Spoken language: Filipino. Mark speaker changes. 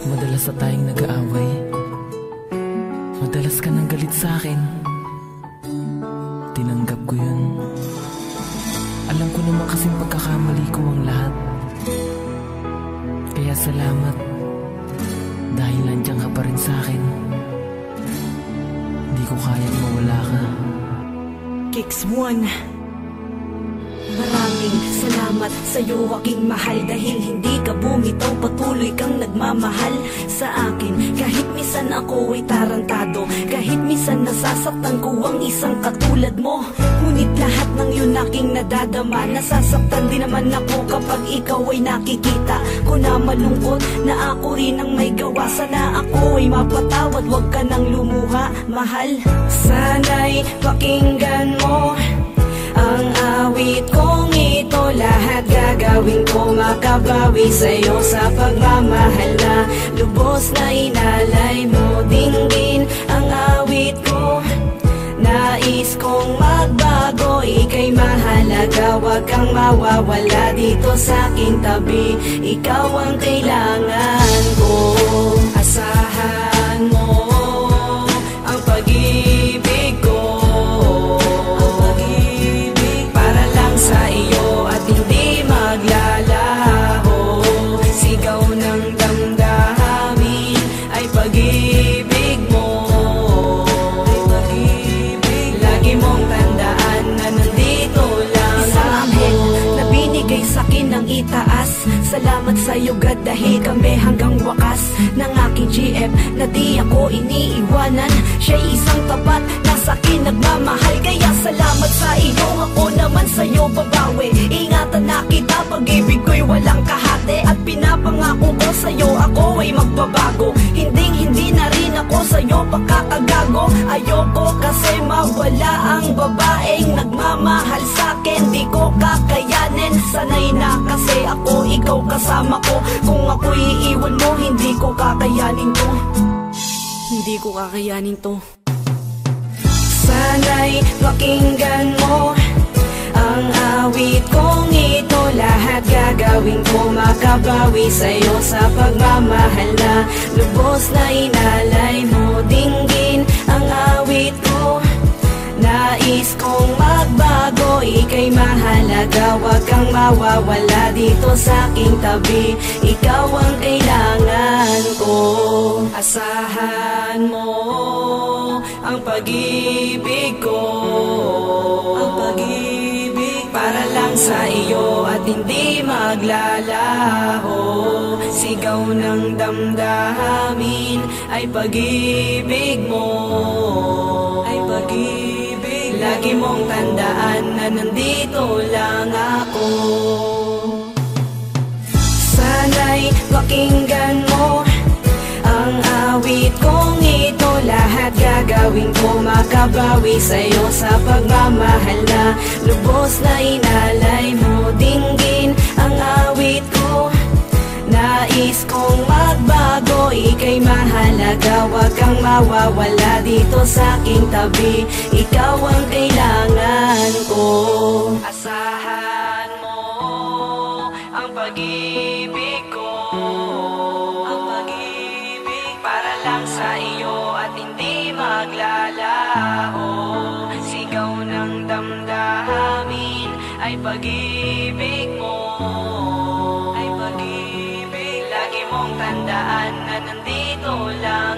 Speaker 1: Kahit madalas na tayong nag-aaway, madalas ka nang galit sa akin. Tinanggap ko yun. Alam ko naman kasing pagkakamali ko ang lahat. Kaya salamat, dahil nandiyan ka pa rin sa akin. Hindi ko kayang mawala ka.
Speaker 2: Kicks 1. Maraming salamat sa'yo aking mahal, dahil hindi ka bumitaw, patuloy kang nagmamahal sa akin. Kahit minsan ako ay tarantado, kahit minsan nasasaktan ko ang isang katulad mo, ngunit lahat ng yun aking nadadama. Nasasaktan din naman ako kapag ikaw ay nakikita ko na malungkot, na ako rin ang may gawa. Sana ako ay mapatawad, wag ka nang lumuha, mahal. Sana'y pakinggan mo ang awit kong ito, lahat gagawin ko makabawi sa'yo sa pagmamahal na lubos na inalay mo. Dinggin ang awit ko, nais kong magbago, ika'y mahalaga, wag kang mawawala dito sa aking tabi. Ikaw ang kailangan ko, asahan mo ang pag-ibig ko, sa iyo at hindi maglalaho. Sigaw ng damdamin ay pag-ibig mo, ay pag-ibig. Lagi mong tandaan na nandito lang isang anghel na binigay sa'kin ng itaas. Salamat sa'yo God, dahil kami hanggang wakas ng aking GF na di ako iniiwanan. Siya'y isang tapat na sa'kin nagmamahal, kaya salamat sa iyo. Ako naman sa'yo babawi, ingatan na kita, pag-ibig ko'y walang kahati. At pinapangako ko sa'yo ako ay magbabago, hindi na rin ako sa'yo pakakagago. Ayoko kasi mawala ang babaeng nagmamahal sa'kin, di ko kakayanin. Sanay na kasi ako, ikaw kasama ko. Kung ako'y iiwan mo, hindi ko kakayanin to, hindi ko kakayanin to. Sana'y pakinggan mo ang awit kong ito, lahat gagawin ko makabawi sa'yo sa pagmamahal na lubos na inalay mo. Dinggin ang awit ko, nais kong magbago, ika'y mahalaga, wag kang mawawala dito sa aking tabi. Ikaw ang kailangan ko, asahan mo ang pag-ibig ko, ang pag-ibig para lang sa iyo at hindi maglalaho. Sigaw ng damdamin ay pag-ibig mo, ay pag-ibig. Lagi mong tandaan na nandito lang ako. Sana'y pakinggan mo ang awit kong ito, lahat gagawin ko makabawi sa'yo sa pagmamahal na lubos na inalay mo. Dinggin ang awit ko, nais kong magbago, ika'y mahalaga, wag kang mawawala dito sa aking tabi. Ikaw ang kailangan ko, asahan mo ang pag-ibig ko, ang pag-ibig para lang sa iyo at hindi maglalaho. Sigaw ng damdamin ay pag-ibig mo, ay pag-ibig. Lagi mong tandaan na nandito lang